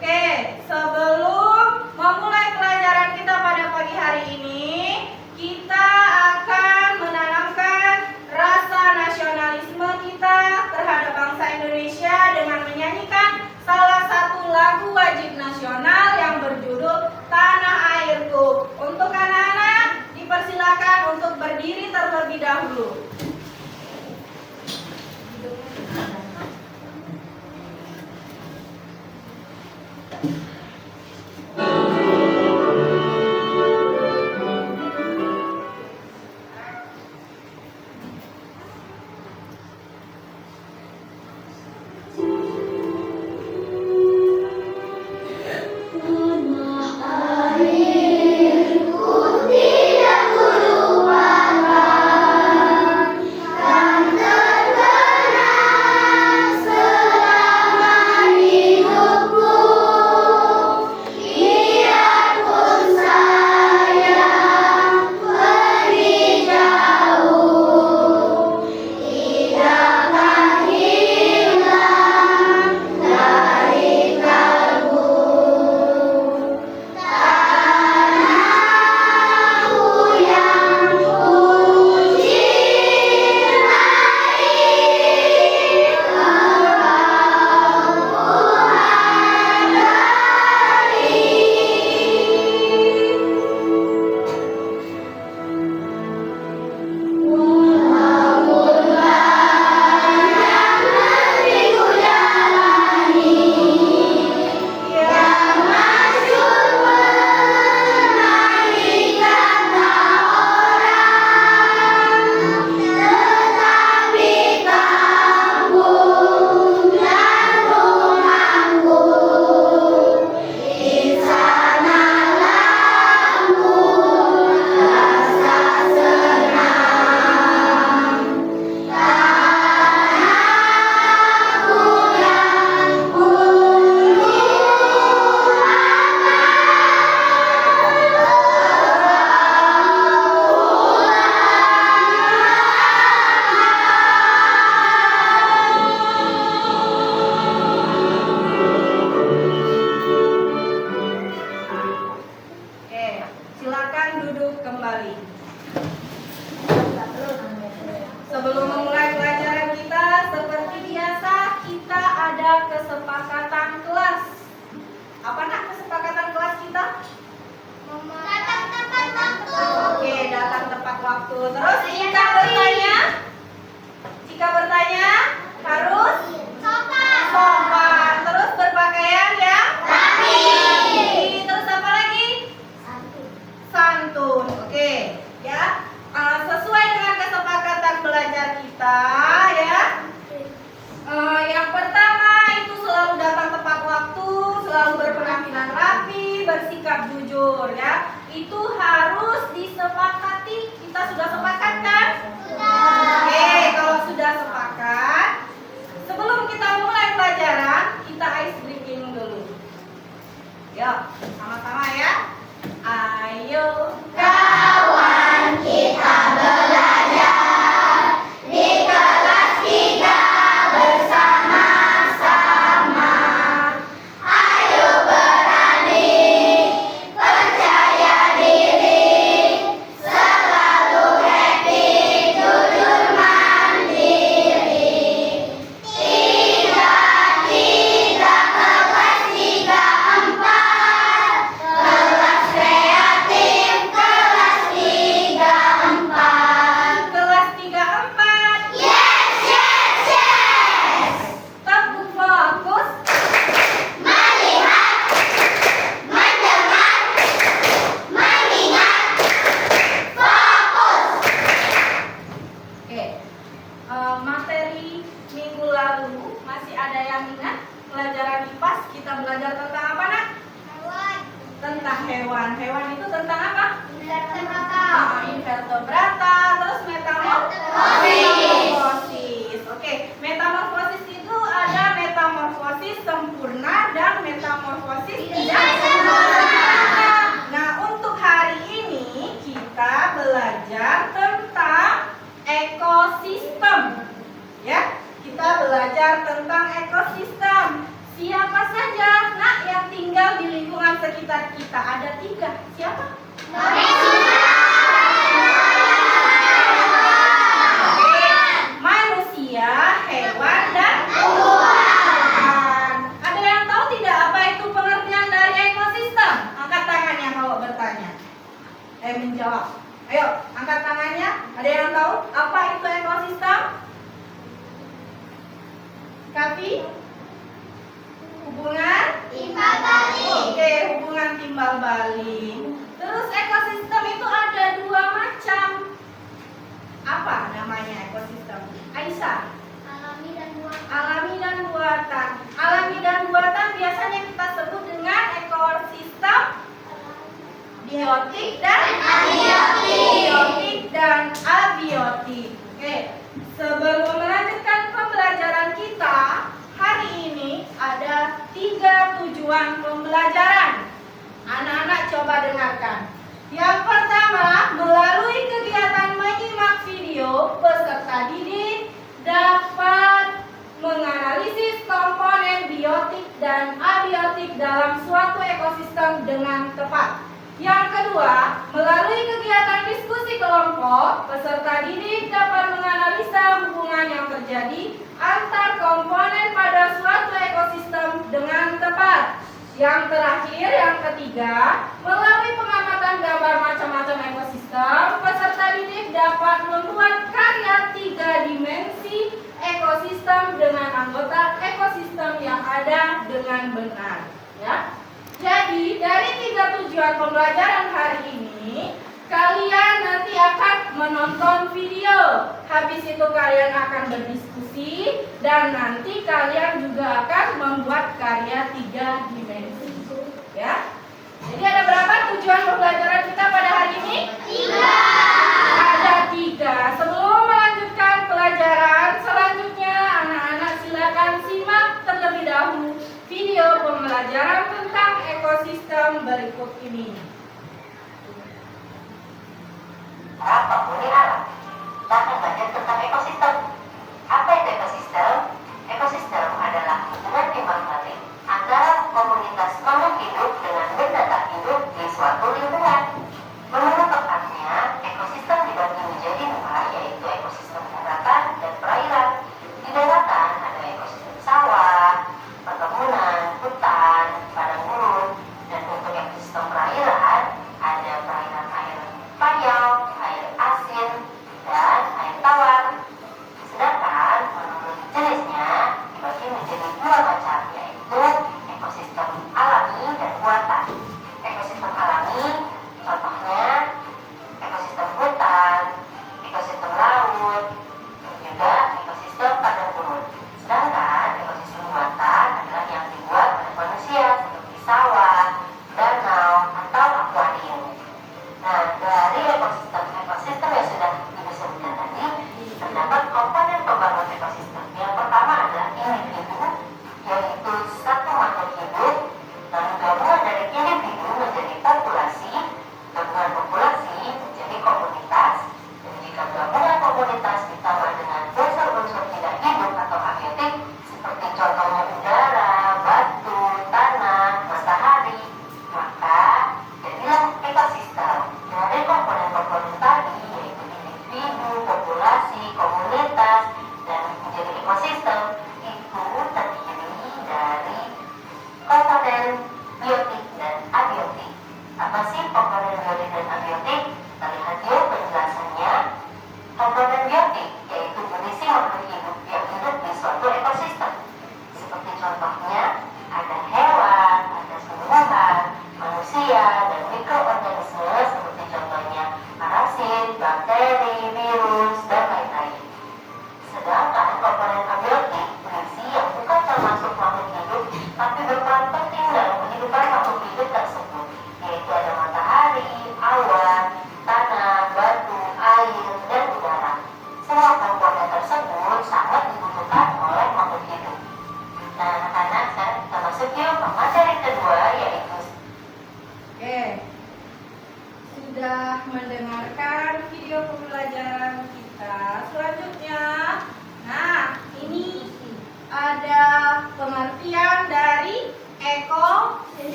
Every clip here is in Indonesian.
Oke, sebelum memulai pelajaran kita pada pagi hari ini, kita akan menanamkan rasa nasionalisme kita terhadap bangsa Indonesia dengan menyanyikan salah satu lagu wajib nasional yang berjudul Tanah Airku. Untuk anak-anak, dipersilakan untuk berdiri terlebih dahulu. Sebelum memulai pelajaran kita, seperti biasa kita ada kesepakatan kelas. Apa nak kesepakatan kelas kita? Datang tepat waktu. Oke, datang tepat waktu. Terus jika bertanya harus sopan. Terus berpakaian yang rapi. Terus apa lagi? Santun. Oke, ya. Sesuai dengan kesepakatan belajar kita, ya. Yang pertama itu selalu datang tepat waktu, selalu berpenampilan rapi, bersikap jujur, ya. Itu harus disepakati. Kita sudah sepakat kan? Oke, kalau sudah sepakat, sebelum kita mulai pelajaran, kita ice breaking dulu. Yuk, sama-sama ya. Ayo Kawan, kita belajar di kelas 3 bersama-sama. Ayo berani, percaya diri, selalu happy, jujur mandiri. Tiga kelas 3 4, kelas kreatif kelas 3 4. kelas 3 4. Yes. Tetap fokus. Melihat, mendengar, mengingat, fokus. Oke, materi minggu lalu masih ada yang ingat? Pelajaran IPAS kita belajar tentang apa nak? Tentang hewan. Hewan itu tentang apa? Invertebrata, terus metamorfosis. Oke, metamorfosis itu ada metamorfosis sempurna dan metamorfosis tidak sempurna. Nah, untuk hari ini kita belajar tentang ekosistem. Ya, kita belajar tentang ekosistem. Siapa saja nak yang sekitar kita ada 3. Siapa? Oke, manusia, hewan, dan tumbuhan. Ada yang tahu tidak apa itu pengertian dari ekosistem? Angkat tangannya kalau bertanya. Menjawab. Ayo, angkat tangannya. Ada yang tahu apa itu ekosistem? Kapi? Hubungan? Timbal balik. Oke, hubungan timbal balik. Terus ekosistem itu ada 2 macam. Apa namanya ekosistem? Aisyah? Alami dan buatan. Alami dan buatan. Alami dan buatan biasanya kita sebut dengan ekosistem biotik dan abiotik. Oke, sebelum melanjutkan pembelajaran kita, hari ini ada 3 tujuan pembelajaran. Anak-anak coba dengarkan. Yang pertama, melalui kegiatan menyimak video, peserta didik dapat menganalisis komponen biotik dan abiotik dalam suatu ekosistem dengan tepat. Yang kedua, melalui kegiatan diskusi kelompok, peserta didik dapat menganalisa hubungan yang terjadi antar komponen pada suatu ekosistem dengan tepat. Yang terakhir, yang ketiga, melalui pengamatan gambar macam-macam ekosistem, peserta didik dapat membuat karya 3 dimensi ekosistem dengan anggota ekosistem yang ada dengan benar. Ya. Jadi, dari 3 tujuan pembelajaran hari ini, kalian nanti akan menonton video. Habis itu kalian akan berdiskusi dan nanti kalian juga akan membuat karya 3 dimensi. Ya. Jadi ada berapa tujuan pembelajaran kita pada hari ini? 3. Ada 3. Sebelum melanjutkan pelajaran selanjutnya, anak-anak silakan simak terlebih dahulu video pembelajaran tentang ekosistem berikut ini. Apa boleh alam? Kita belajar tentang ekosistem. Apa itu ekosistem? Ekosistem adalah hubungan timbal balik antara komunitas makhluk hidup dengan benda tak hidup di suatu lingkungan. Menurut tepatnya, ekosistem dibagi menjadi 2, yaitu ekosistem daratan dan perairan. Di daratan ada ekosistem sawah, perkebunan, hutan, padang gurun, dan untuk ekosistem perairan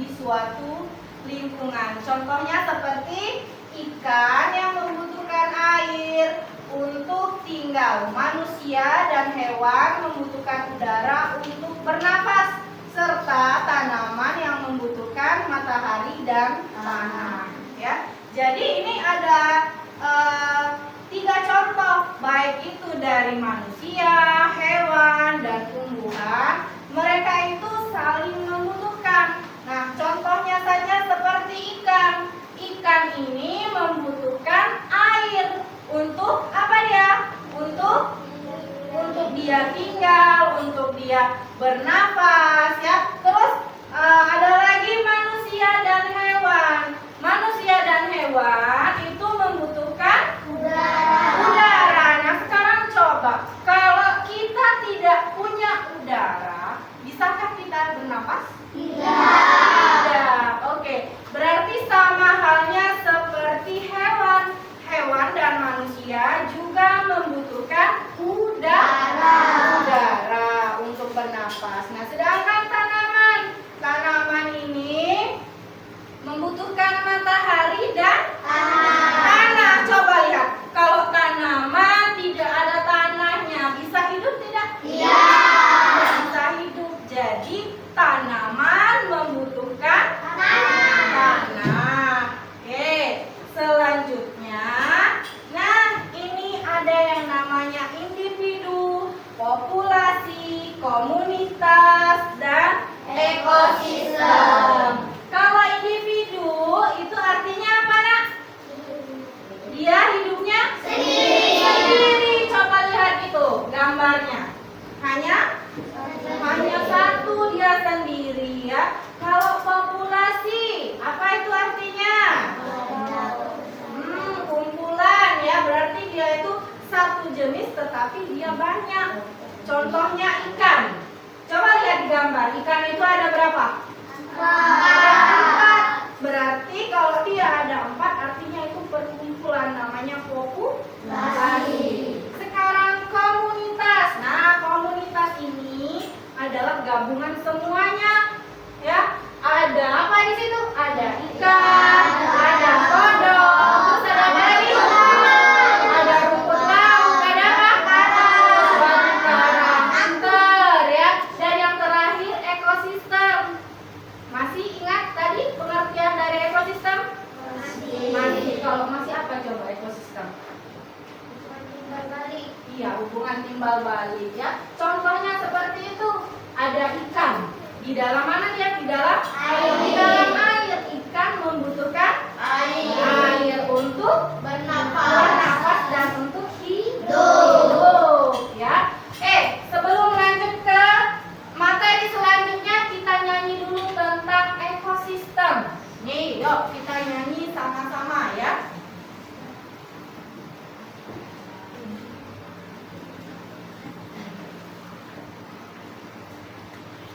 di suatu lingkungan. Contohnya seperti ikan yang membutuhkan air untuk tinggal. Manusia dan hewan membutuhkan udara untuk bernapas, serta tanaman yang membutuhkan matahari dan tanah. Ya, jadi ini ada 3 contoh, baik itu dari manusia, hewan, dan tumbuhan. Mereka itu saling membutuhkan. Nah, contohnya saja seperti ikan. Ikan ini membutuhkan air untuk apa dia? Untuk dia tinggal, untuk dia bernapas, ya. Terus ada lagi manusia dan hewan. Manusia dan hewan itu membutuhkan udara. Nah, sekarang coba, kalau kita tidak punya udara, bisakah kita bernapas? Tidak. Oke, berarti sama halnya seperti hewan. Hewan dan manusia juga membutuhkan udara untuk bernapas. Nah, sedangkan tanaman ini membutuhkan matahari dan tanah. Coba lihat, kalau tanaman tidak ada tanahnya, bisa hidup tidak? Iya. Bisa hidup. Jadi tanaman membutuhkan tanah. Oke, selanjutnya, nah ini ada yang namanya individu, populasi, komunitas, dan ekosistem. Kalau individu itu artinya apa, Nak? Dia hidupnya sendiri. Coba lihat itu gambarnya. Hanya satu, dia sendiri, ya. Kalau populasi, apa itu artinya? Kumpulan, ya. Berarti dia itu satu jenis tetapi dia banyak. Contohnya ikan. Coba lihat di gambar. Ikan itu ada berapa? Ada 4. Berarti kalau dia ada 4, artinya itu perkumpulan, namanya populasi. Sekarang komunitas. Nah, komunitas ini adalah gabungan semuanya, ya. Ada apa di situ? Ada ikan, ada kodok, terus ada apa lagi? Ada rumput laut, ada apa? Batu karang, angker, ya. Dan yang terakhir ekosistem. Masih ingat tadi pengertian dari ekosistem? Masih. Kalau masih apa coba ekosistem? Iya, hubungan timbal balik, ya. Contohnya seperti itu. Ada ikan. Di dalam mana dia? Di dalam air. Di dalam air. Ikan membutuhkan air untuk bernapas dan untuk hidup, ya. Sebelum lanjut ke materi selanjutnya, kita nyanyi dulu tentang ekosistem. Nih, yuk kita nyanyi sama-sama, ya.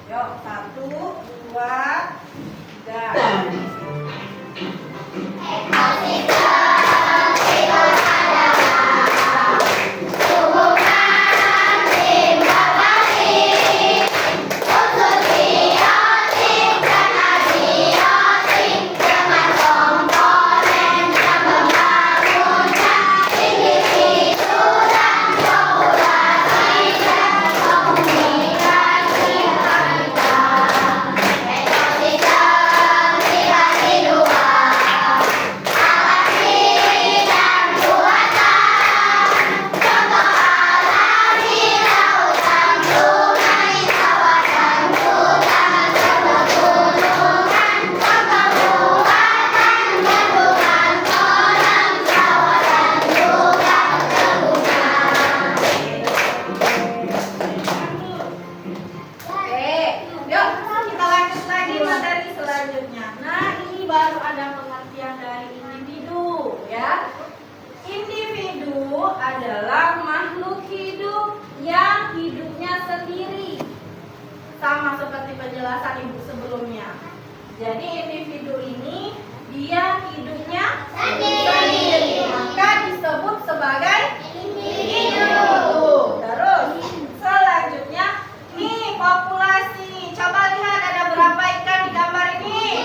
Yuk, 1, 2, 3. Adalah makhluk hidup yang hidupnya sendiri, sama seperti penjelasan ibu sebelumnya. Jadi individu ini dia hidupnya sendiri, maka disebut sebagai individu. Terus selanjutnya nih populasi. Coba lihat ada berapa ikan di gambar ini?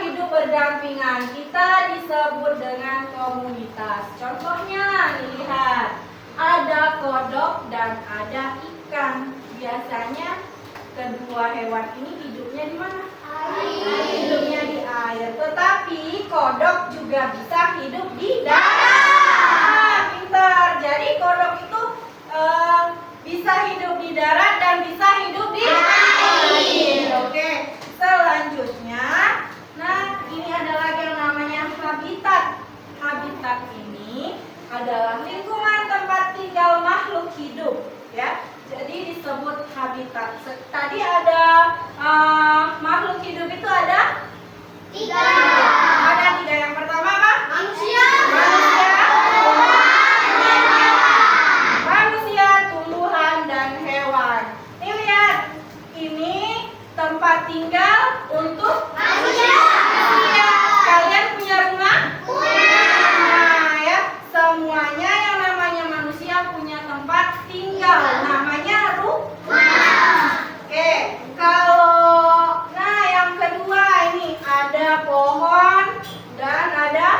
hidup berdampingan. Kita disebut dengan komunitas. Contohnya, nih lihat. Ada kodok dan ada ikan. Biasanya kedua hewan ini hidupnya di mana? Hidupnya di air. Tetapi kodok juga bisa hidup di darat. Pintar. Jadi kodok itu bisa hidup di darat dan bisa hidup di air. Oke. Selanjutnya, nah ini ada lagi yang namanya habitat. Habitat ini adalah lingkungan tempat tinggal makhluk hidup, ya. Jadi disebut habitat. Tadi ada makhluk hidup itu ada 3. Ada 3. Yang pertama apa? Manusia. Manusia, tumbuhan, dan hewan. Nih lihat, ini tempat tinggal untuk Manusia. Kalian punya rumah? Punya. Nah ya, semuanya yang namanya manusia punya tempat tinggal. Namanya rumah. Oke, nah yang kedua ini ada pohon dan ada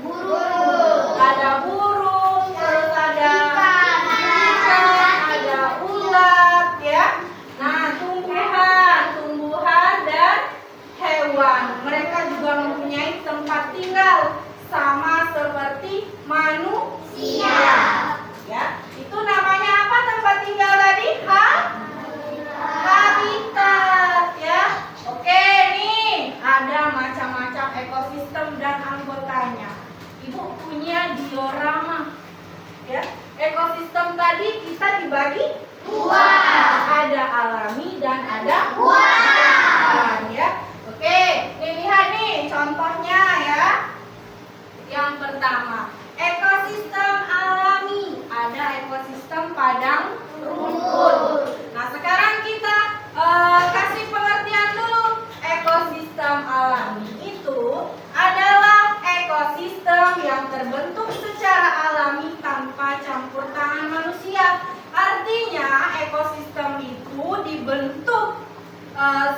Burung. ada burung, terus ada Ikan. ada ulat, ya. Nah, tumbuhan dan hewan. Mereka juga mempunyai tempat tinggal sama seperti manusia. Ya, itu namanya apa tempat tinggal tadi? Habitat, ya. Oke, nih ada macam-macam ekosistem dan anggotanya. Ibu punya diorama, ya. Ekosistem tadi kita dibagi 2. Ada alami dan ada buatan, ya. Oke, nih lihat nih contohnya ya. Yang pertama, ekosistem alami. Ada ekosistem padang rumput. Nah, sekarang kita kasih pengertian dulu. Ekosistem alami itu adalah ekosistem yang terbentuk secara alami tanpa campur tangan manusia. Artinya ekosistem itu dibentuk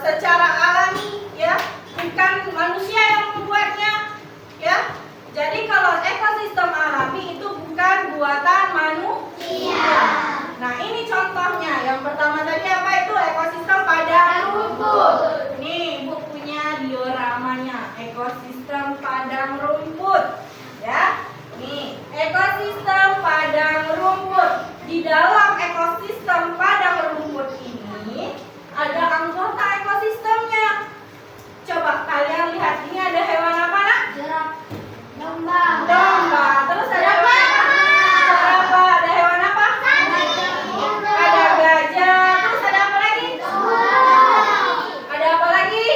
secara alami, ya, bukan manusia yang membuatnya, ya. Jadi kalau ekosistem alami itu bukan buatan manusia. Nah, ini contohnya. Yang pertama tadi apa itu? Ekosistem padang rumput. Nih, Ibu punya dioramanya. Ekosistem padang rumput, ya. Nih, ekosistem padang rumput. Di dalam ekosistem padang rumput ini ada anggota ekosistemnya. Coba kalian lihat, ini ada hewan apa, Nak? Domba. Domba. Terus ada apa? Ada hewan apa? Ada gajah. Terus ada apa lagi? Ada apa lagi?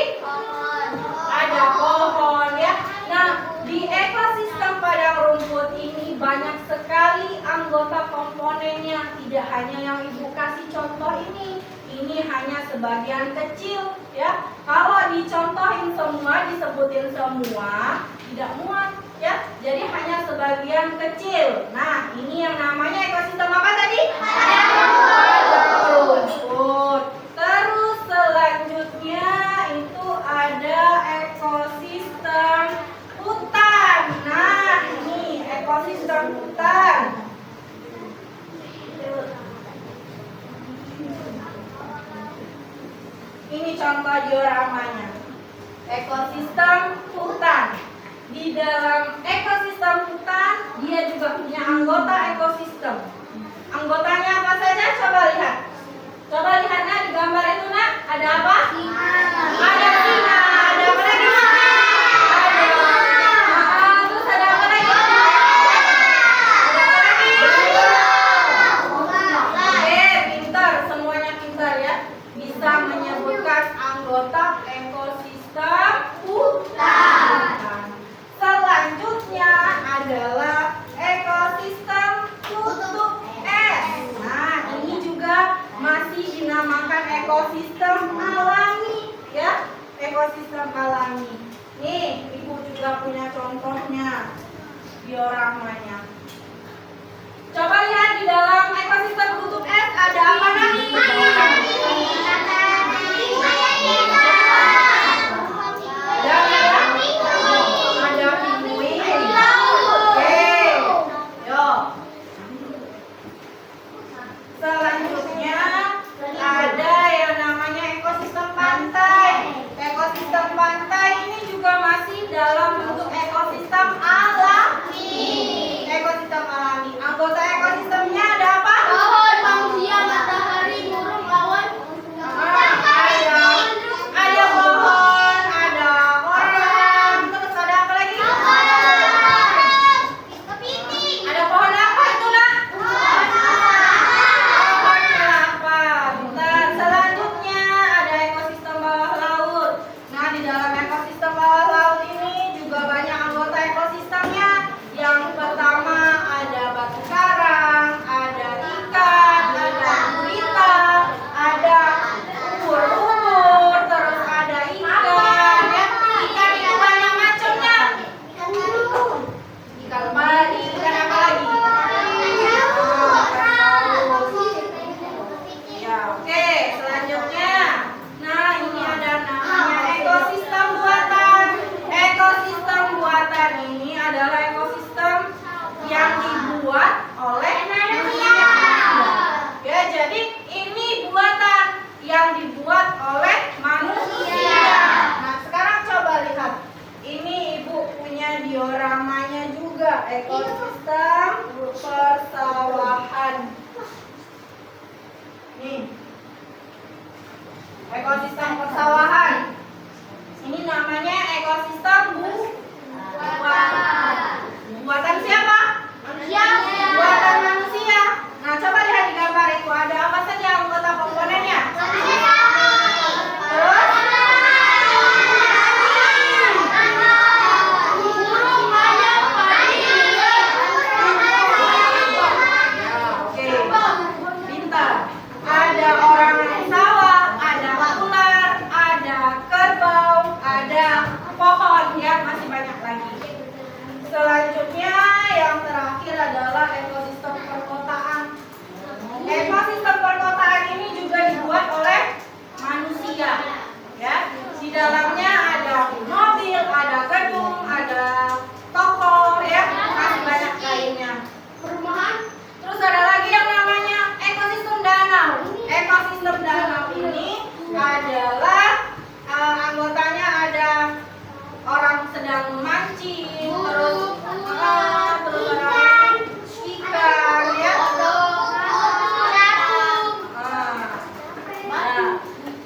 Ada pohon, ya. Nah, di ekosistem padang rumput ini banyak sekali anggota komponennya. Tidak hanya yang Ibu kasih contoh ini. Ini hanya sebagian kecil, ya. Kalau dicontohin semua, disebutin semua, tidak muat, ya. Jadi hanya sebagian kecil. Nah, ini yang namanya ekosistem apa tadi? Padang rumput. Terus selanjutnya itu ada ekosistem hutan. Nah, ini ekosistem hutan. Ini contoh dioramanya. Ekosistem hutan. Di dalam ekosistem hutan, dia juga punya anggota ekosistem. Anggotanya apa saja? Coba lihat. Coba lihat, Nak, di gambar itu, Nak. Ada apa? Ada singa. Ada apa lagi? Terus ada apa lagi? Ada apa lagi? Oke, pintar. Semuanya pintar, ya. Bisa menyebutkan anggota ekosistem hutan. Selanjutnya adalah ekosistem kutub es. Nah, ini juga masih dinamakan ekosistem alami, ya. Ekosistem alami. Nih, Ibu juga punya contohnya, dioramanya. Coba lihat di dalam ekosistem kutub es ada apa, Nak? Dan persawahan. Ini namanya ekosistem buatan siapa? Buatan manusia. Nah, coba lihat di gambar itu ada apa saja anggota komponennya. Terus pintar. Ada orang sawah, ada ular, ada kerbau, ada pohon, ya masih banyak lagi. Selanjutnya yang terakhir adalah ekosistem perkotaan. Ekosistem perkotaan ini juga dibuat oleh manusia, ya. Di dalamnya ada mobil, ada gedung, ada toko, ya, masih banyak lainnya. Terus ada lagi yang namanya ekosistem danau. Ekosistem danau ini adalah anggotanya ada orang sedang memancing, terus ada ikan, ya.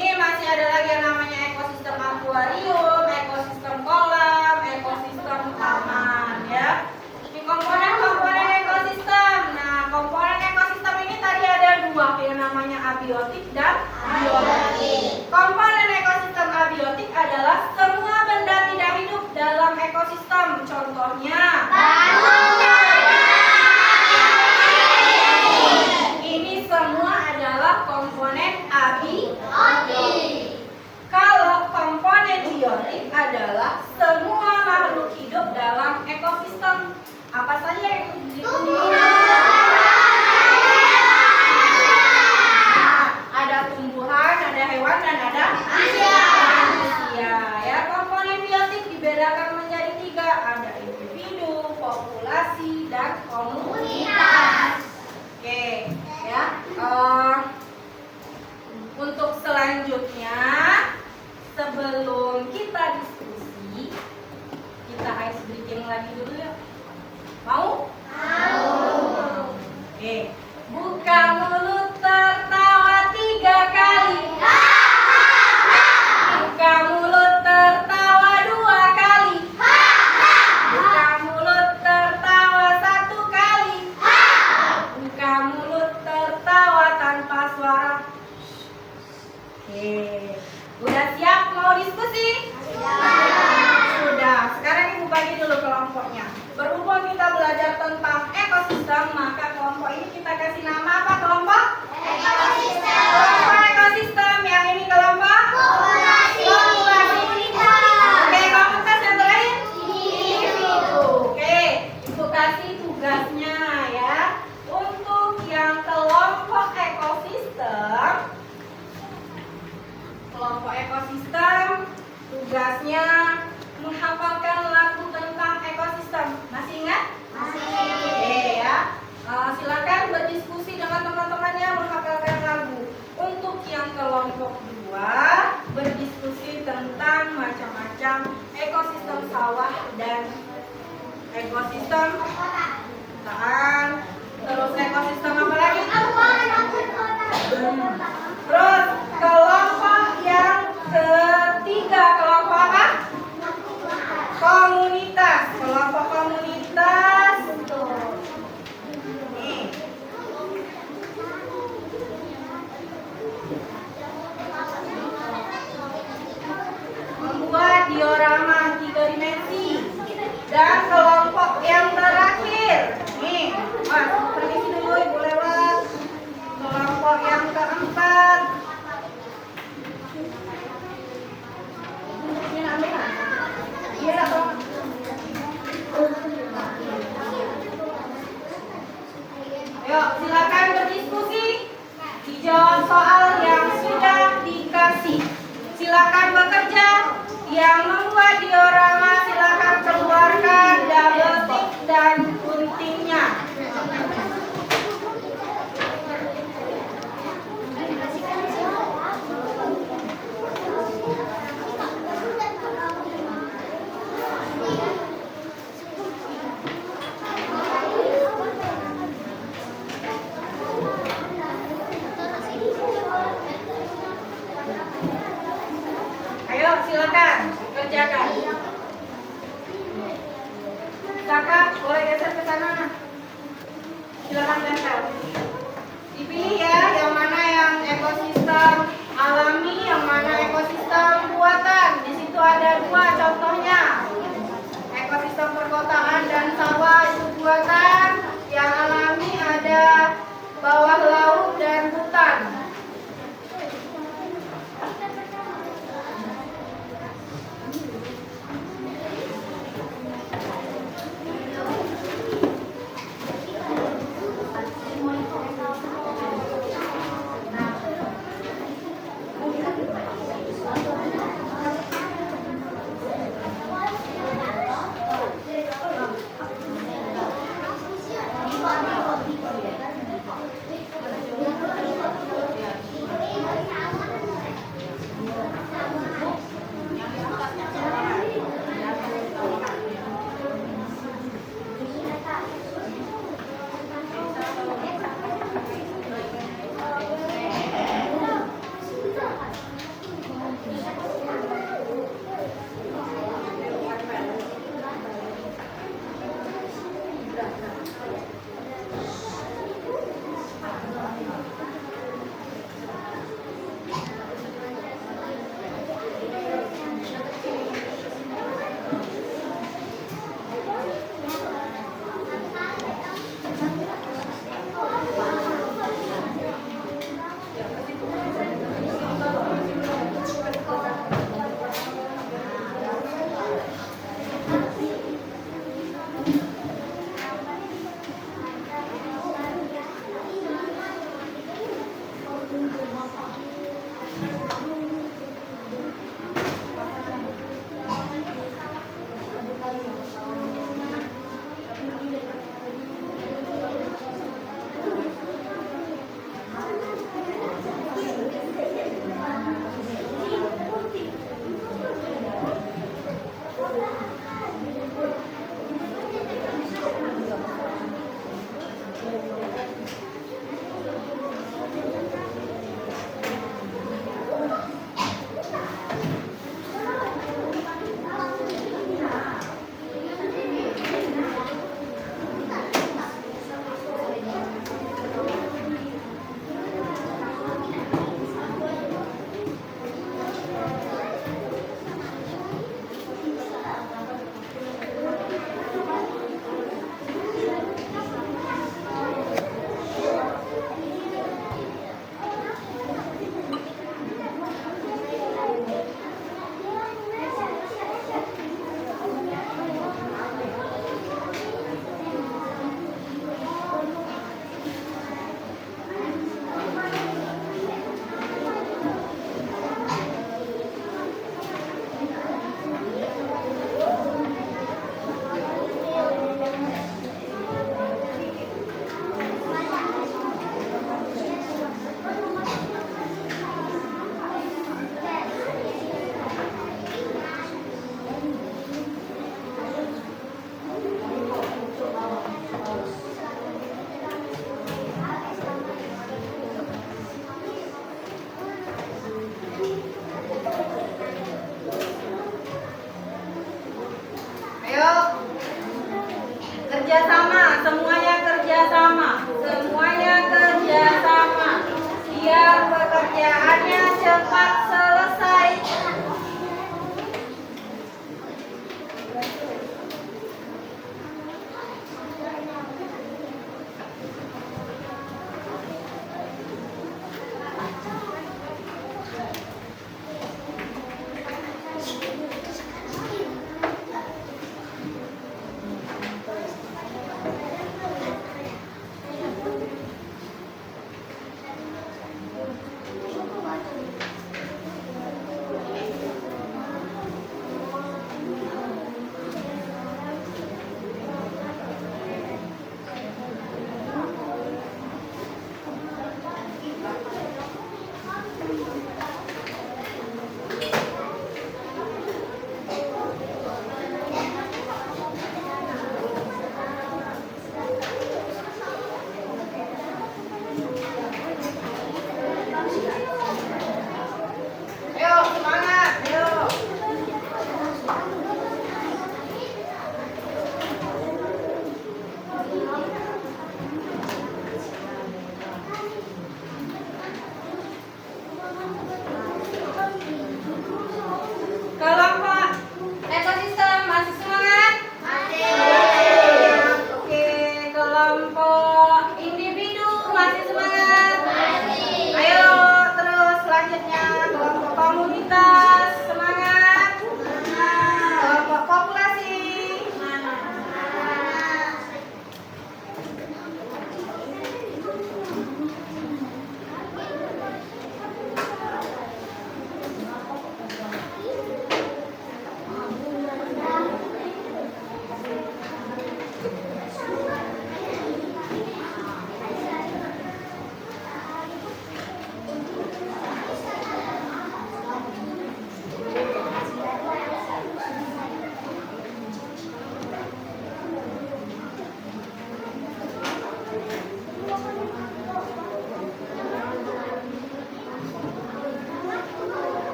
Ini masih ada lagi yang namanya ekosistem akuarium, ekosistem kolam, ekosistem taman, ya. Ini komponen-komponen ekosistem. Nah, komponen ekosistem ini tadi ada dua, yang namanya abiotik dan biotik. Komponen ekosistem abiotik adalah semua benda tidak hidup dalam ekosistem. Contohnya ini semua adalah komponen abiotik. Kalau komponen biotik adalah semua makhluk hidup dalam ekosistem. Apa saja yang hidup? Ada tumbuhan, ada hewan, dan ada manusia. Ya, komponen biotik dibedakan menjadi 3. Ada individu, populasi, dan komunitas. Oke, ya. Untuk selanjutnya, sebelum kita diskusi, kita ice breaking lagi dulu ya. Mau? Oke. Buka mulut tertawa 3 kali. Buka mulut tertawa 2 kali. Buka mulut tertawa 1 kali. Buka mulut tertawa tanpa suara. Oke. Udah siap mau diskusi? Sudah. Sekarang ibu bagi dulu kelompoknya. Berhubung kita belajar tentang ekosistem, maka kelompok ini kita kasih nama apa kelompok? Ekosistem. Kelompok ekosistem. Yang ini kelompok? Populasi. Oke, komunitas yang terakhir? Individu. Oke, ibu kasih tugasnya ya. Untuk yang kelompok ekosistem, tugasnya menghafalkan lagu tentang ekosistem. Masih ingat? Masih. Oke ya. Silakan berdiskusi dengan teman-temannya menghafalkan lagu. Untuk yang kelompok 2, berdiskusi tentang macam-macam ekosistem sawah dan ekosistem hutan. Terus ekosistem apa lagi? Terus kelompok yang ketiga, kelompok apa? Komunitas. Kelompok komunitas. Nih. Membuat diorama 3 dimensi. Dan kelompok yang terakhir. Nih, Mas, permisi dulu ibu lewat. Kelompok yang keempat. Ini namanya? Iya, atau? Yuk, silakan berdiskusi. Dijawab soal yang sudah dikasih. Silakan bekerja. Yang membuat diorama silakan keluarkan double tick dan guntingnya. Ayo silakan kerjakan. Kakak boleh geser ke sana. Silakan tempel. Dipilih ya, yang mana yang ekosistem alami, yang mana ekosistem buatan. Di situ ada dua contohnya. Ekosistem perkotaan dan sawah itu buatan. Yang alami ada bawah laut dan hutan. Kerjasama, semuanya kerjasama, semuanya kerjasama, biar pekerjaannya cepat selesai.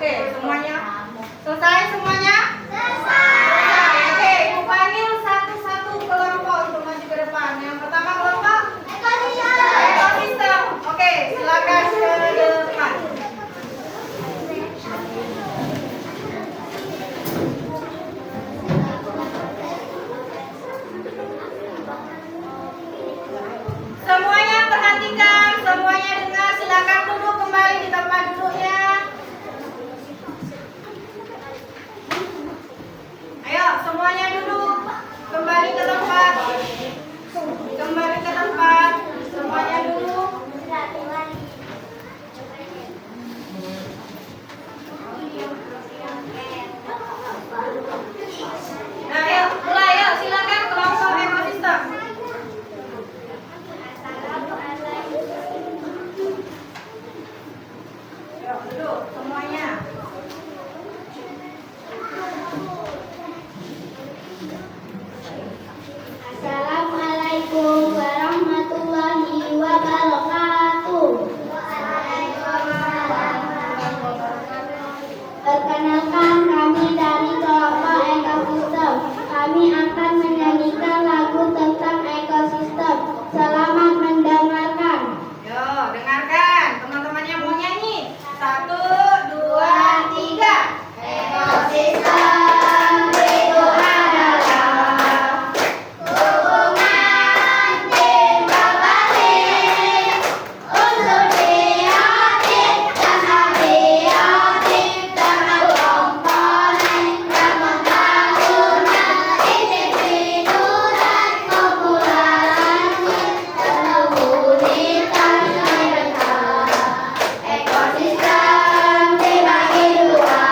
Oke, semuanya selesai semuanya? Selesai. Oke, Ibu panggil satu-satu kelompok untuk maju ke depan. Yang pertama kelompok ekosistem. Oke, silakan ke depan. Semuanya perhatikan, semuanya dengar, silakan duduk kembali di tempat duduknya. Ayo, semuanya duduk, kembali ke tempat. Kembali ke tempat, semuanya duduk. Nah, ayo, mulai ya, silakan kelompok ekosistem. Ayo, duduk semuanya. Assalamualaikum warahmatullahi wabarakatuh. Perkenalkan, kami dari kelompok ekosistem. Kami akan menyanyikan lagu tentang ekosistem. Selamat mendengarkan. Yo, dengarkan. Teman-temannya mau nyanyi. 1, 2, 3. Ekosistem itu adalah hubungan timbal balik unsur biotik dan abiotik dalam komponen yang membangunkan individu dan populasi dalam unitas mereka. Ekosistem dibagi dua,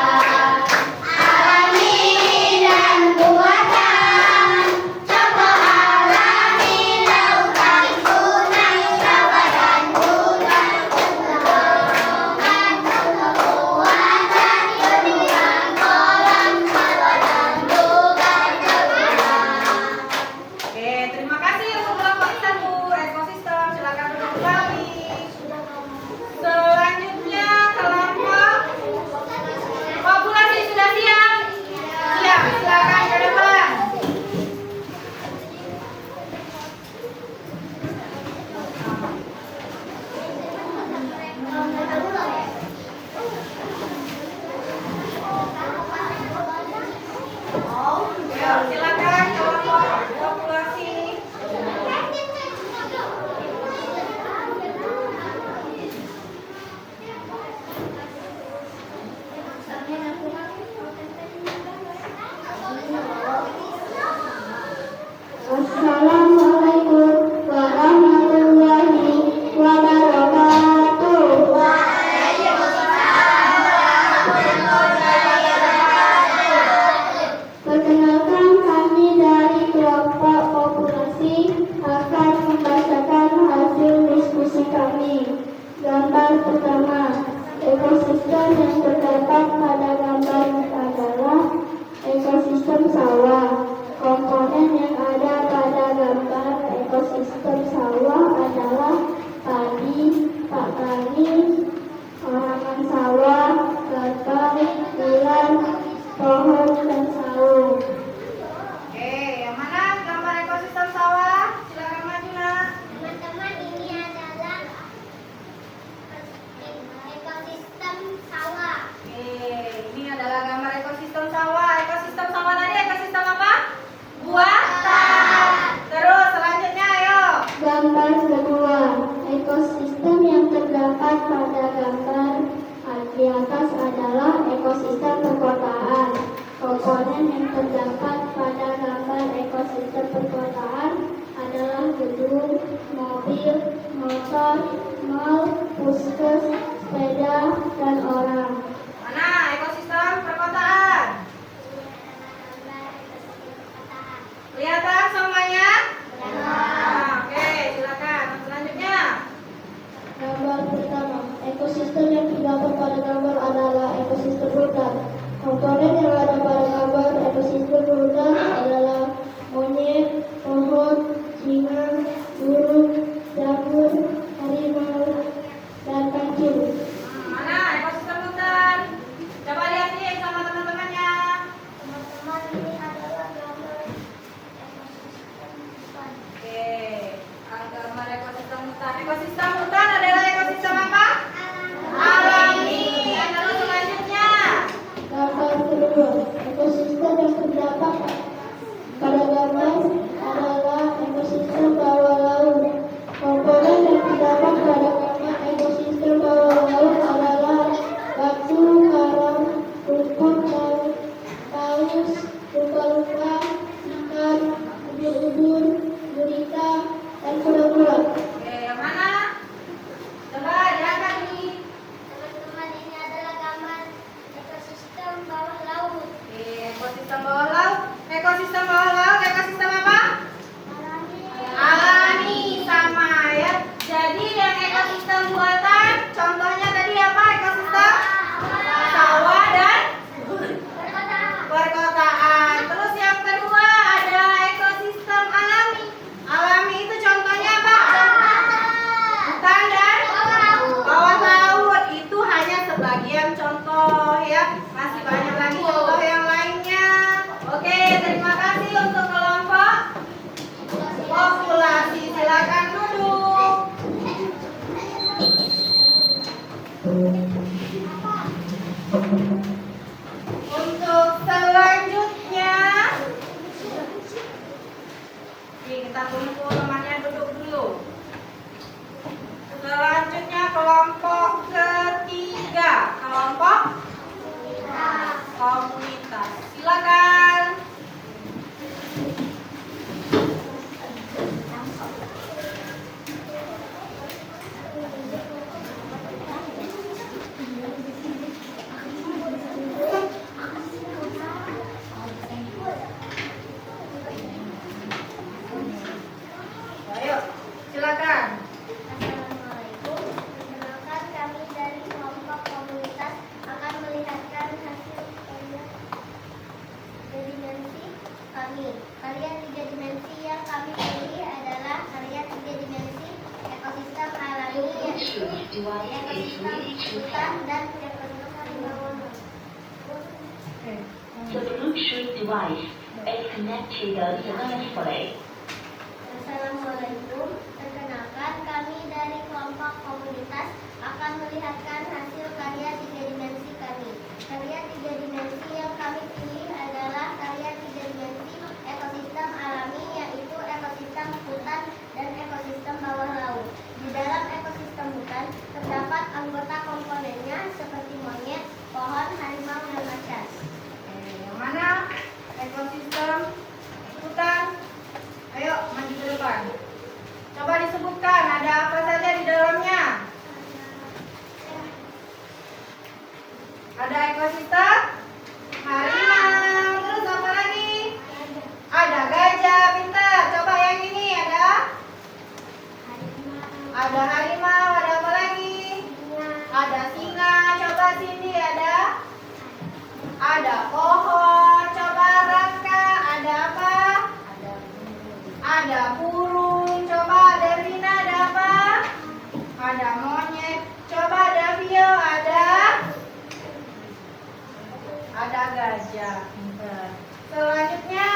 alami dan buatan. Contoh alami lautan, sungai, rawa dan hutan. Dorongan kekuatan bendungan, kolam, sawah dan bukan kekuatan. Oke, terima kasih untuk kelompok 1 ekosistem. Silakan duduk kembali. Selanjutnya kelompok populasi sudah siap? Siap, silakan ke depan. Ayo, silakan kelompok populasi. Assalamualaikum warahmatullahi wabarakatuh. Perkenalkan, kami dari kelompok populasi akan membacakan hasil diskusi kami. Gambar pertama, ekosistem yang terdapat pada gambar adalah ekosistem sawah. Komponen yang ada pada gambar ekosistem sawah adalah padi, pakani, halaman sawah, gentong, ular, pohon, dan saung. Oke, yang mana gambar ekosistem sawah? Silakan maju, Nak. Teman-teman, ini adalah ekosistem sawah. Oke, ini adalah gambar ekosistem sawah. Ekosistem sawah tadi ekosistem apa? Buatan. Terus selanjutnya ayo. Gambar kedua, ekosistem yang terdapat pada gambar di atas adalah ekosistem perkotaan. Komponen yang terdapat pada gambar ekosistem perkotaan adalah gedung, mobil, motor, mal, puskes, sepeda, dan orang. Mana ekosistem perkotaan? Kelihatan semuanya? Nah, oke, silakan. Selanjutnya. Gambar pertama, ekosistem yang terdapat pada gambar adalah ekosistem hutan. Komponen yang ada pada gambar ekosistem hutan adalah monyet, pohon, singa, burung, jamur, harimau, dan kancil. Mana ekosistem hutan? Ekosistem hutan adalah ekosistem apa? Alami. Lalu selanjutnya. Gambar kedua, ekosistem yang terdapat pada gambar adalah ekosistem bawah laut. Komponen yang terdapat pada gambar ekosistem bawah laut adalah batu, karang, rumput, paus, lumba-lumba, ikan, ubur-ubur, gurita, dan kura-kura. Oke, yang mana? Coba diangkat nih. Teman-teman, ini adalah gambar ekosistem bawah laut. Oke, ekosistem bawah laut. Ekosistem bawah laut, ekosistem apa? Alami, sama ya. Jadi yang ekosistem buatan, contohnya tadi apa? Ekosistem sawah dan perkotaan. Terus yang kedua ada ekosistem alami. Alami itu contohnya apa? Hutan dan bawah laut. Itu hanya sebagian contoh ya. Masih banyak lagi contoh yang lainnya. Oke, terima kasih untuk kelompok populasi. Silakan duduk. Untuk selanjutnya, kita tunggu temannya duduk dulu. Selanjutnya kelompok ketiga, kelompok komunitas. Silakan. Ayo, silakan. Assalamualaikum. Perkenalkan, kami dari kelompok komunitas akan melihatkan hasil karya tiga dimensi kami. Karya tiga dimensi yang kami pilih adalah karya tiga dimensi ekosistem alami, yaitu ekosistem hutan dan ekosistem bawah laut. The Bluetooth device is connected successfully. Assalamualaikum. Perkenalkan, kami dari kelompok komunitas akan melihatkan hasil karya tiga dimensi kami. Karya tiga dimensi yang kami pilih adalah karya tiga dimensi ekosistem alami, yaitu ekosistem hutan dan ekosistem bawah laut. Di dalam ekosistem hutan terdapat anggota komponennya seperti monyet, pohon, harimau, dan macan. Yang mana? Ekosistem hutan. Ayo, maju ke depan. Coba disebutkan ada apa saja di dalamnya. Ada ekosistem harimau. Terus apa lagi? Ada gajah, pintar. Coba yang ini ada harimau. Ada apa lagi? Ada singa. Coba sini ada pohon. Coba Raka, ada apa? Ada burung. Coba ada Rina, ada apa? Ada monyet. Coba ada Vio, ada gajah. Pintar. Selanjutnya,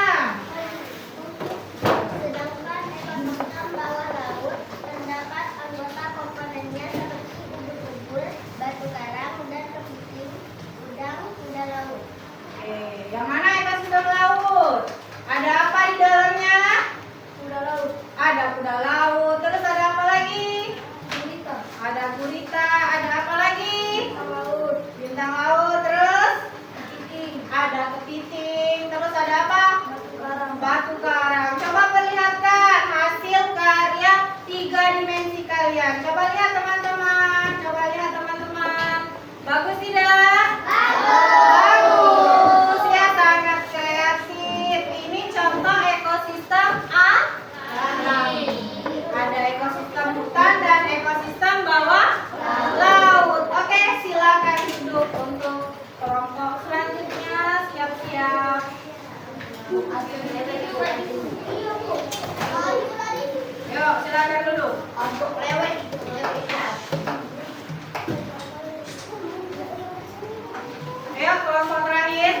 Sedangkan ekosistem bawah laut terdapat anggota komponennya seperti ubur-ubur, batu karang, dan kepiting, udang, kuda laut. yang mana ekosistem laut? Ada apa di dalamnya? Kuda laut. Ada kuda laut. Terus ada apa lagi? Gurita. Ada gurita. Ada apa lagi? Bintang laut. Bintang laut. Terus Kepiting. ada kepiting. Terus ada apa? Batu karang. Batu karang. Coba perlihatkan hasil karya tiga dimensi kalian. Coba lihat teman-teman. Bagus tidak? Bagus. Ya, sangat kreatif. Ini contoh ekosistem alami. Ada ekosistem hutan dan ekosistem bawah laut. Oke, silakan duduk untuk kelompok selanjutnya. Siap-siap. Yuk, silakan duduk. Untuk lewat. Ayo, kelompok terakhir.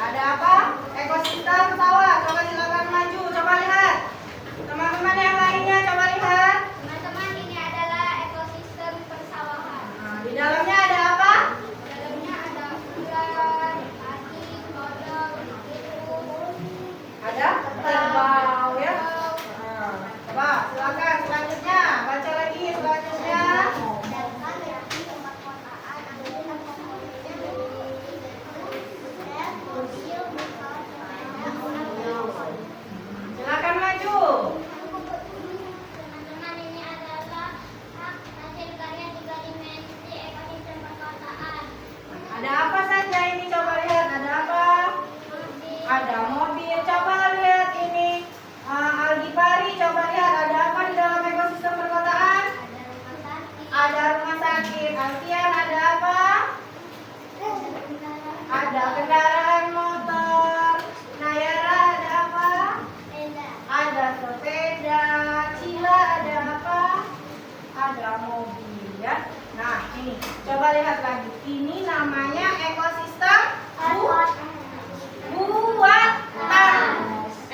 Ada apa? Ekosistem sawah. Coba silakan maju. Coba lihat. Teman-teman yang lainnya coba lihat. Teman-teman, ini adalah ekosistem persawahan. Nah, di dalamnya ada apa? Di dalamnya ada ular, padi, kodok, burung, Ada kerbau ya. Nah, coba silakan selanjutnya. Baca lagi selanjutnya. Silakan maju. Teman-teman, ini adalah hasil karya 3 dimensi ekosistem perkotaan. Ada apa saja ini? Coba lihat. Ada apa? Ada mobil. Coba lihat ini. Algipari. Coba lihat. Ada apa di dalam ekosistem perkotaan? Ada rumah sakit. Alfian, ada apa? Ada kendaraan motor. Nayara, ada apa? Ada sepeda. Cila, ada apa? Ada mobil ya. Nah, ini coba lihat lagi. Ini namanya ekosistem buatan.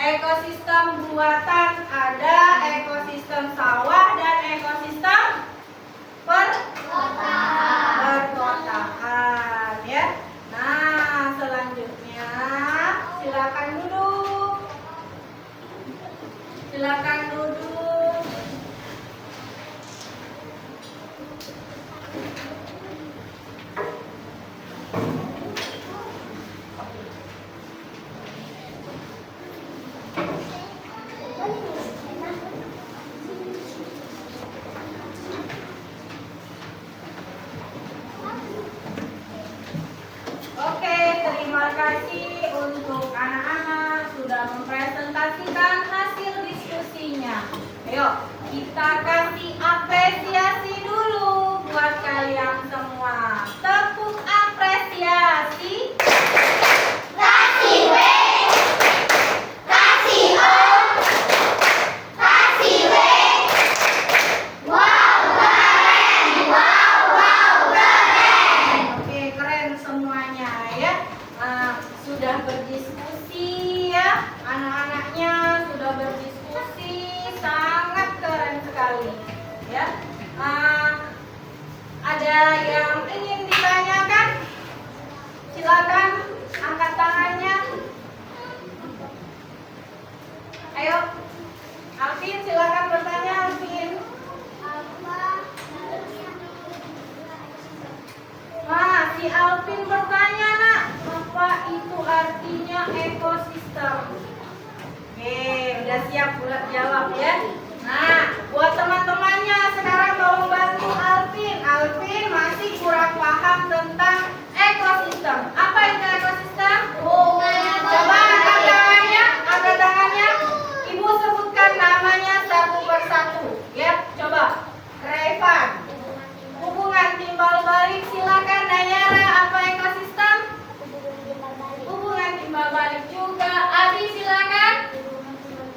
Ekosistem buatan ada ekosistem sawah dan ekosistem perkotaan ya. Nah, selanjutnya silakan duduk. Silakan duduk. Oke, terima kasih untuk anak-anak sudah mempresentasikan hasil diskusinya. Ayo, kita kasih apresiasi dulu buat kalian semua. Tepuk apresiasi. Kasih W, kasih O, kasih W. Wow, keren. Wow, keren. Oke, keren semuanya ya. Sudah berdiskusi ya. Anak-anaknya sudah berdiskusi, sangat keren sekali ya. Ada yang ingin ditanyakan? Silakan angkat tangannya. Ayo, Alvin, silakan bertanya, Alvin. Nah, si Alvin bertanya, nak, apa itu artinya ekosistem? Oke, udah siap buat jawab ya. Nah, buat teman-temannya sekarang tolong bantu Alvin. Alvin masih kurang paham tentang ekosistem. Apa itu ekosistem? Coba angkat tangannya, angkat tangannya. Ibu sebutkan namanya satu persatu. Ya, coba. Revan. Hubungan timbal balik, silakan Nayara. Apa ekosistem? Hubungan timbal balik juga. Adi, silakan.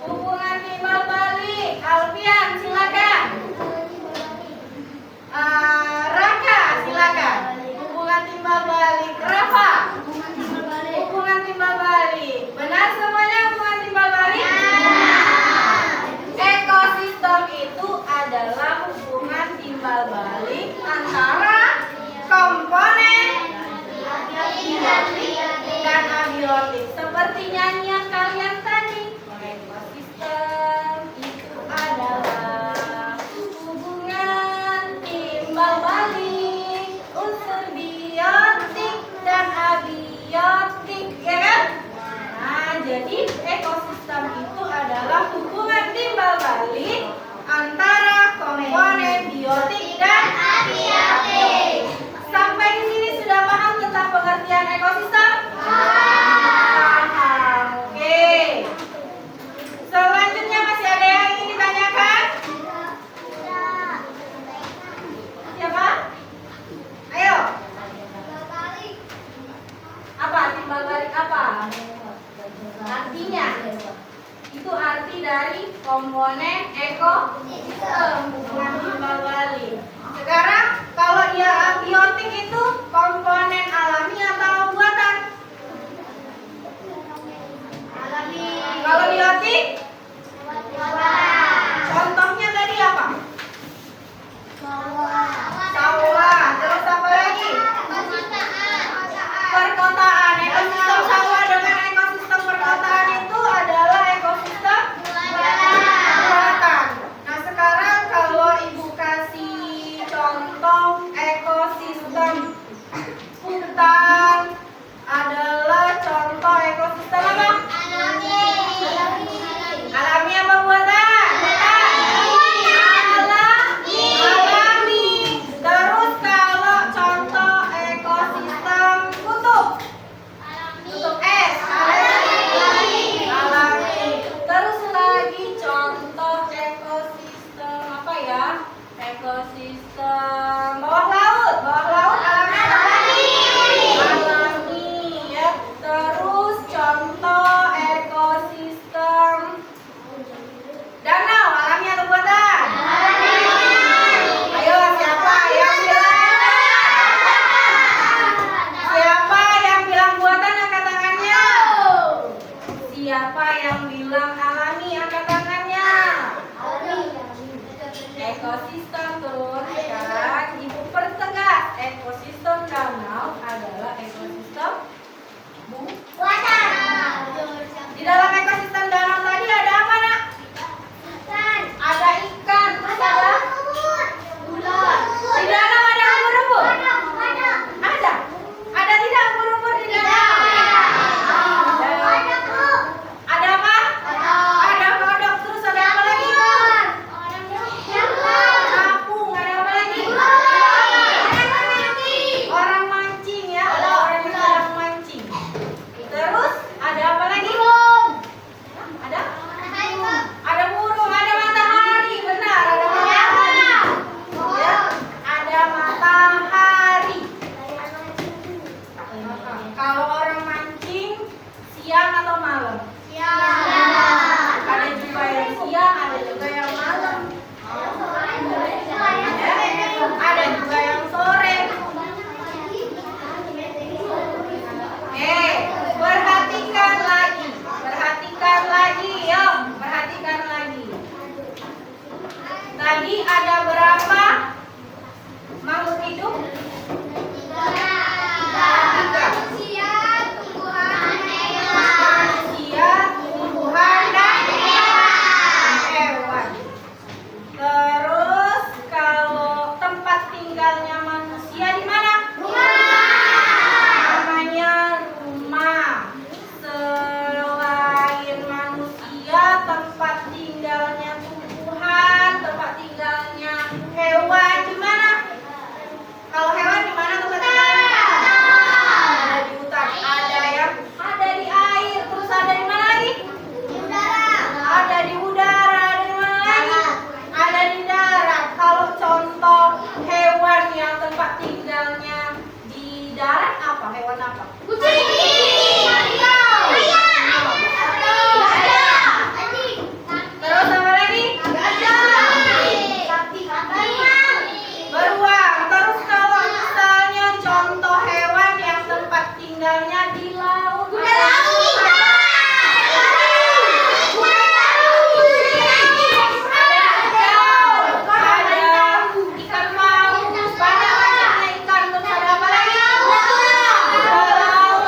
Hubungan timbal balik. Alfian, silakan. Raka, silakan. Hubungan timbal balik. Rafa. Hubungan timbal balik. Benar semuanya hubungan timbal balik? Ekosistem itu adalah hubungan timbal balik antara komponen dan abiotik. Seperti nyanyian kalian tadi. Ekosistem itu adalah hubungan timbal balik unsur biotik dan abiotik, ya kan? Nah, jadi ekosistem itu adalah hubungan timbal balik antara komponen biotik dan abiotik. Sampai di sini sudah paham tentang pengertian ekosistem? Paham. Oke. Selanjutnya masih ada yang ingin ditanyakan? Siapa? Ayo. Apa timbal balik apa? Artinya itu arti dari komponen ekosistem, hubungan timbal balik. Sekarang kalau dia abiotik itu komponen alami atau buatan? lautan adalah contoh ekosistem apa? Alami apa buatan? Alami. Terus kalau contoh ekosistem kutub es alami. Terus lagi contoh ekosistem apa ya? Ekosistem bawah laut alami ya. Terus contoh ekosistem danau alami atau buatan? Ayo siapa yang bilang buatan angkat tangannya? Siapa yang bilang alami angkat tangannya? Ekosistem turun sekarang ibu pertegas ekosistem danau adalah ekosistem di dalam ekosistem danau tadi ada apa nak? Ada ikan, terus ada di danau ada ubur-ubur? Ada tidak ubur-ubur di danau? Ada apa? Ada kodok, terus ada apa lagi? Capung, ada apa lagi? Orang mancing ya, ada orang yang sedang mancing. Terus ada apa lagi? Ada burung, ada matahari, benar, ada matahari. Ya, ada matahari. Kalau orang mancing siang atau malam? Ada juga yang siang, ada juga yang malam. Ada juga yang sore. Perhatikan lagi, yuk, perhatikan lagi. Tadi ada berapa makhluk hidup? Manusia, tumbuhan, dan hewan. Terus kalau tempat tinggalnya manusia di mana? Namanya rumah. Selain manusia, tempat tinggalnya tumbuhan, tempat tinggalnya hewan di mana? Kalau hewan di mana tempat tinggalnya? Ada di hutan, ada di air, terus ada di mana lagi? Ada di udara, ada di mana lagi? Ada di darat. Kalau contoh hewan yang tempat tinggalnya di darat apa? Hewan apa? Terus apa lagi? Beruang. Terus kalau misalnya contoh hewan yang tempat tinggalnya di laut. Ada ikan paus, banyak macamnya ikan. Terus ada apa lagi? Ada laut,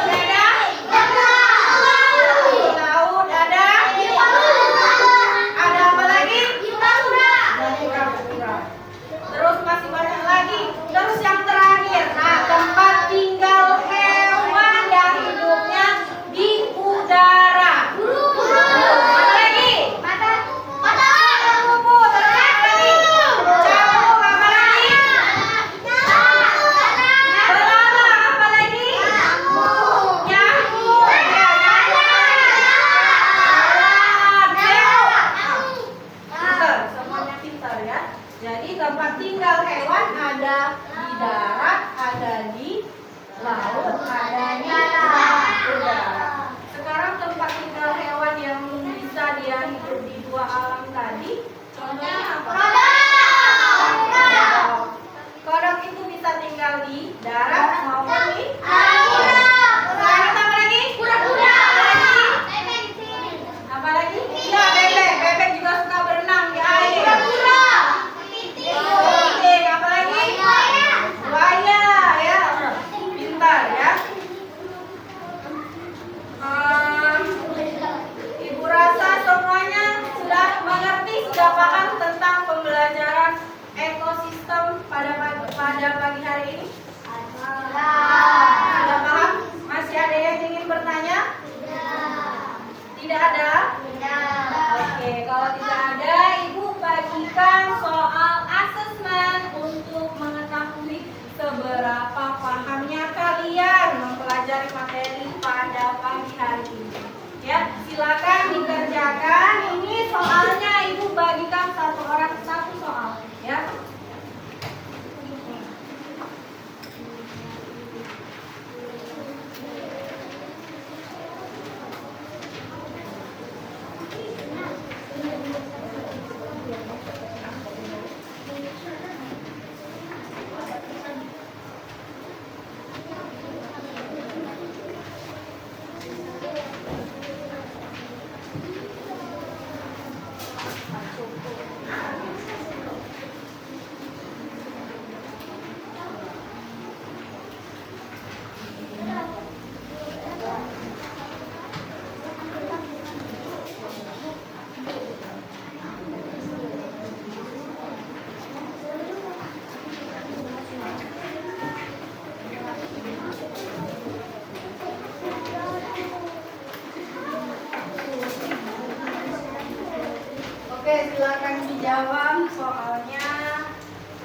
Oke, silakan dijawab soalnya.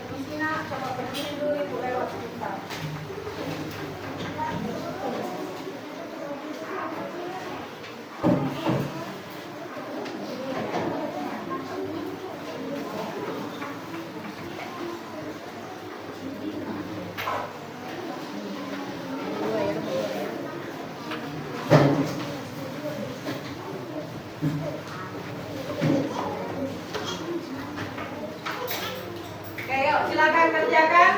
Permisi nak, coba berdiri dulu ibu lewat sebentar. Oke, yuk silakan kerjakan.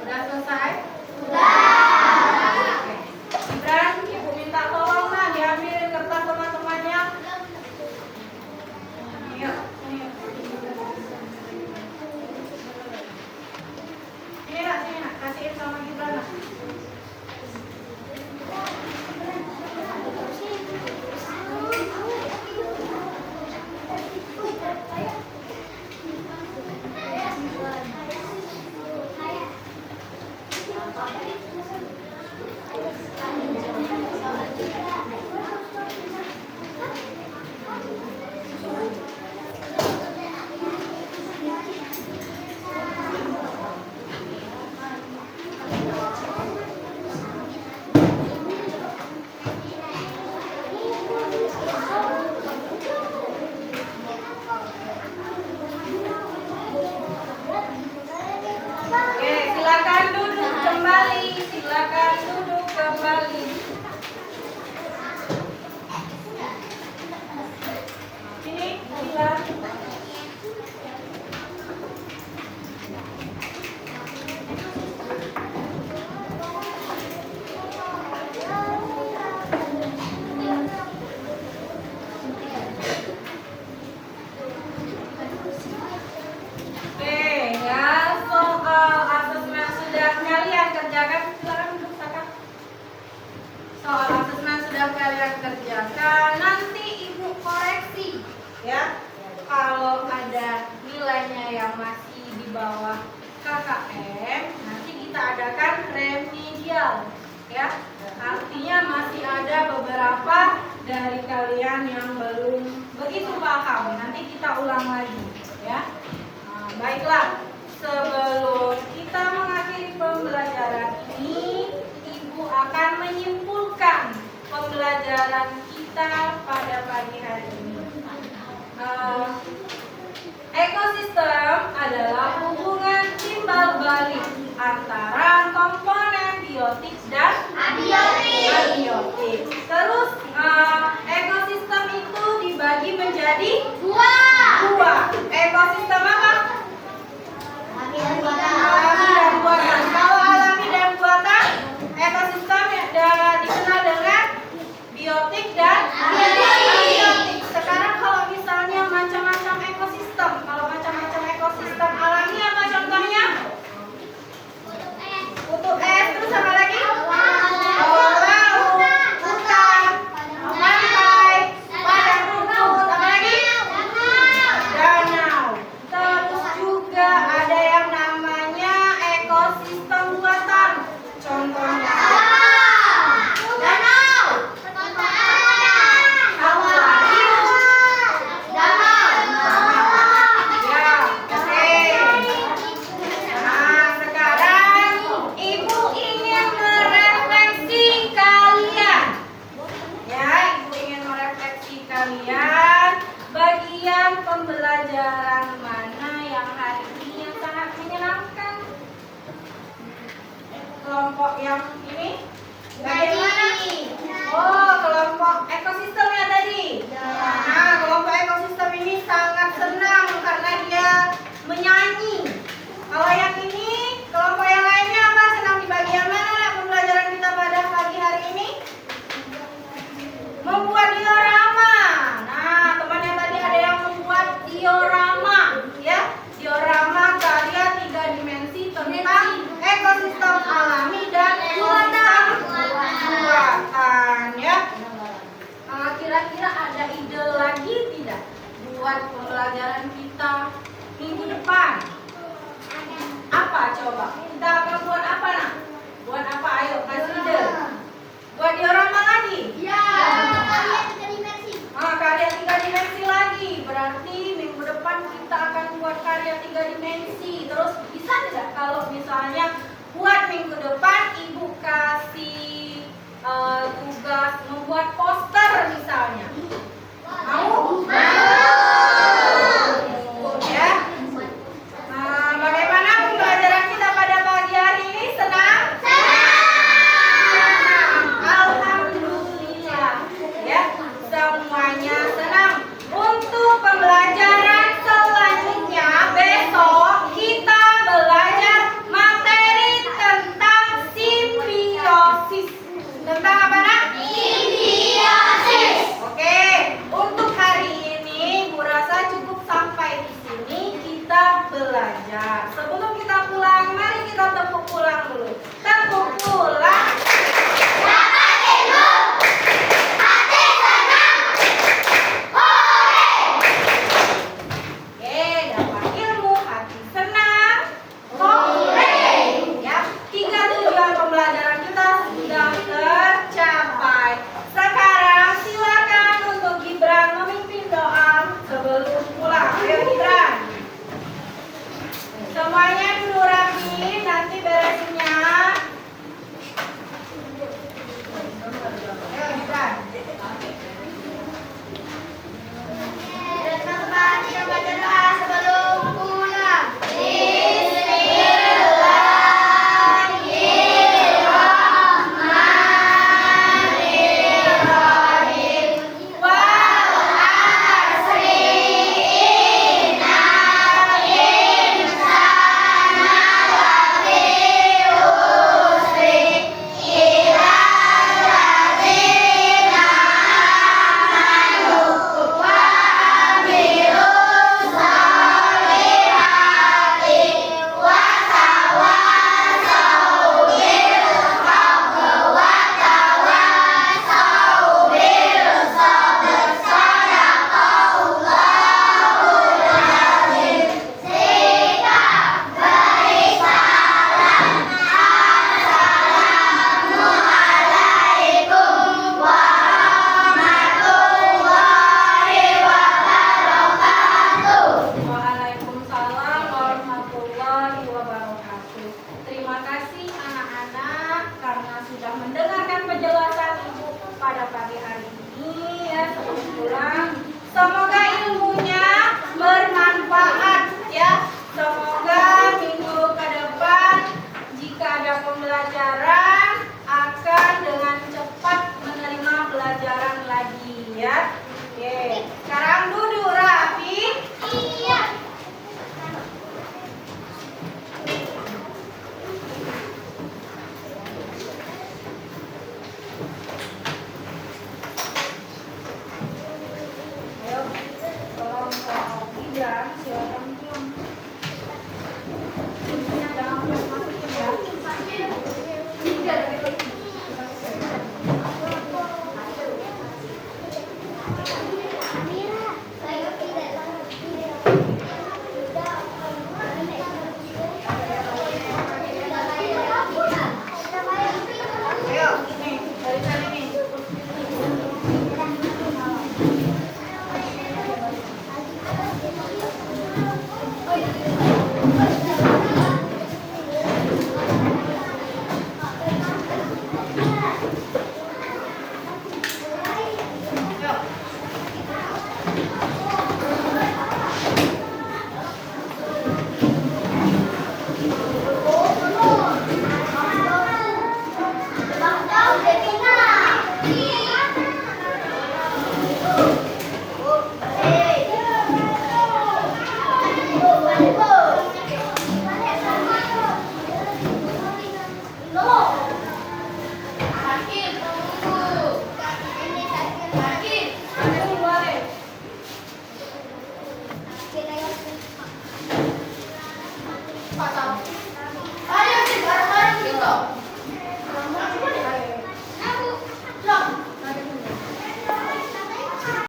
Udah selesai? Udah. Gibran, ibu minta tolong nah diambilin kertas teman-temannya. Yuk, sini. Sini nak, kasihin sama Gibran nak. Oke, silakan duduk kembali. Silakan duduk kembali. Sini, silakan. Oke, ya soal asesmen sudah kalian kerjakan. Silakan duduk, Saka. Soal asesmen sudah kalian kerjakan. Nanti ibu koreksi, ya. Kalau ada nilainya yang masih di bawah KKM, nanti kita adakan remedial, ya. Artinya masih ada beberapa dari kalian yang belum begitu paham, nanti kita ulang lagi ya. Nah, baiklah, sebelum kita mengakhiri pembelajaran ini, Ibu akan menyimpulkan pembelajaran kita pada pagi hari ini. Ekosistem adalah hubungan timbal balik antara komponen biotik dan abiotik. Terus ekosistem itu dibagi menjadi dua. Ekosistem apa? Alami dan buatan. Kalau alami dan buatan, ekosistem dikenal dengan biotik dan abiotik. Sekarang kalau misalnya macam-macam ekosistem, kalau macam-macam ekosistem alami apa contohnya? Kutub es, terus apa lagi? Bawah laut, hutan, pantai, padang rumput, apa lagi? Danau. Terus juga ada yang namanya ekosistem buatan. Contohnya danau. Apa lagi? Ya, oke. Nah, sekarang Ibu ingin merefleksi kalian. Ya, Ibu ingin merefleksi kalian bagian pembelajaran mana yang hari ini yang sangat menyenangkan. Kelompok yang ini? Bagian mana? Oh, kelompok ekosistemnya tadi. Nah, kelompok ekosistem ini sangat senang karena dia menyanyi. Kalau yang ini, kelompok yang lainnya apa? Senang di bagian mana pembelajaran kita pada pagi hari ini? Membuat diorama. Nah, temannya tadi ada yang membuat diorama, ya. Diorama karya 3 dimensi tentang ekosistem alami dan ekosistem buatan, ya. Kira-kira ada ide lagi tidak buat pembelajaran kita minggu depan? Apa coba? Kita akan buat